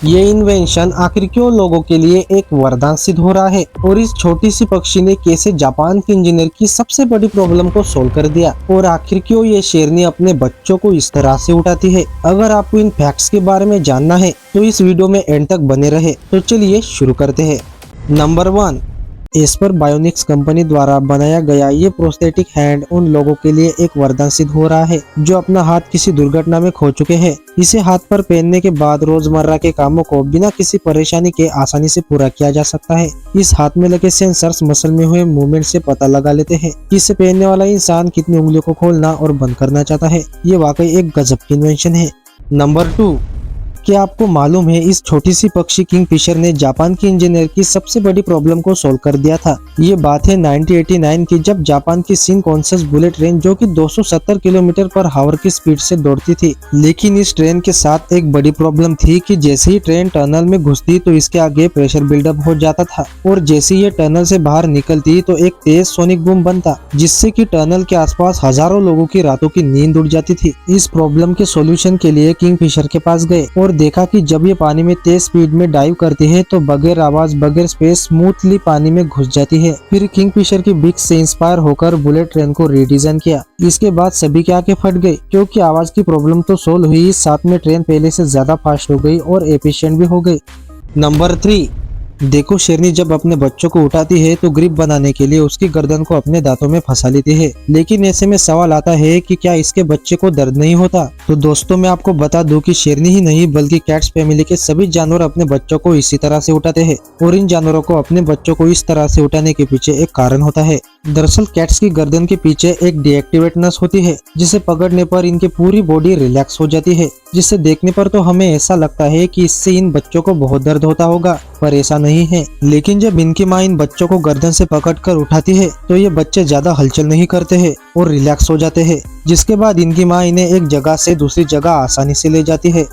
ये इन्वेंशन आखिर क्यों लोगों के लिए एक वरदान सिद्ध हो रहा है और इस छोटी सी पक्षी ने कैसे जापान के इंजीनियर की सबसे बड़ी प्रॉब्लम को सोल्व कर दिया और आखिर क्यों ये शेरनी अपने बच्चों को इस तरह से उठाती है। अगर आपको इन फैक्ट्स के बारे में जानना है तो इस वीडियो में एंड तक बने रहे। तो चलिए शुरू करते हैं। नंबर 1, एस्पर बायोनिक्स कंपनी द्वारा बनाया गया ये प्रोस्थेटिक हैंड उन लोगों के लिए एक वरदान सिद्ध हो रहा है जो अपना हाथ किसी दुर्घटना में खो चुके हैं। इसे हाथ पर पहनने के बाद रोजमर्रा के कामों को बिना किसी परेशानी के आसानी से पूरा किया जा सकता है। इस हाथ में लगे सेंसर्स मसल में हुए मूवमेंट से पता लगा लेते हैं कि इसे पहनने वाला इंसान कितनी उंगलियों को खोलना और बंद करना चाहता है। ये वाकई एक गजब की इन्वेंशन है। नंबर 2, क्या आपको मालूम है इस छोटी सी पक्षी किंगफिशर ने जापान के इंजीनियर की सबसे बड़ी प्रॉब्लम को सोल्व कर दिया था। ये बात है 1989 की, जब जापान की शिनकानसेन बुलेट ट्रेन जो कि 270 किलोमीटर पर आवर की स्पीड से दौड़ती थी, लेकिन इस ट्रेन के साथ एक बड़ी प्रॉब्लम थी कि जैसे ही ट्रेन टनल में घुसती तो इसके आगे प्रेशर बिल्डअप हो जाता था और जैसे ये टनल से बाहर निकलती तो एक तेज सोनिक बूम बनता जिससे कि टनल के आसपास हजारों लोगों की रातों की नींद उड़ जाती थी। इस प्रॉब्लम के सॉल्यूशन के लिए किंगफिशर के पास गए और देखा कि जब ये पानी में तेज स्पीड में डाइव करती है तो बगैर आवाज बगैर स्पेस स्मूथली पानी में घुस जाती है। फिर किंगफिशर की बिक से इंस्पायर होकर बुलेट ट्रेन को रीडिजाइन किया। इसके बाद सभी की आंखें फट गई क्योंकि आवाज की प्रॉब्लम तो सोल्व हुई, साथ में ट्रेन पहले से ज्यादा फास्ट हो गई और एफिशिएंट भी हो गई। नंबर 3, देखो शेरनी जब अपने बच्चों को उठाती है तो ग्रिप बनाने के लिए उसकी गर्दन को अपने दांतों में फंसा लेती है, लेकिन ऐसे में सवाल आता है कि क्या इसके बच्चे को दर्द नहीं होता। तो दोस्तों मैं आपको बता दूं कि शेरनी ही नहीं बल्कि कैट्स फैमिली के सभी जानवर अपने बच्चों को इसी तरह से उठाते हैं और इन जानवरों को अपने बच्चों को इस तरह से उठाने के पीछे एक कारण होता है। दरअसल कैट्स की गर्दन के पीछे एक डीएक्टिवेट नस होती है जिसे पकड़ने पर इनकी पूरी बॉडी रिलैक्स हो जाती है, जिसे देखने पर तो हमें ऐसा लगता है कि इससे इन बच्चों को बहुत दर्द होता होगा, पर ऐसा नहीं है। लेकिन जब इनकी माँ इन बच्चों को गर्दन से पकड़कर उठाती है तो ये बच्चे ज्यादा हलचल नहीं करते हैं और रिलैक्स हो जाते हैं, जिसके बाद इनकी माँ इन्हें एक जगह से दूसरी जगह आसानी से ले जाती है।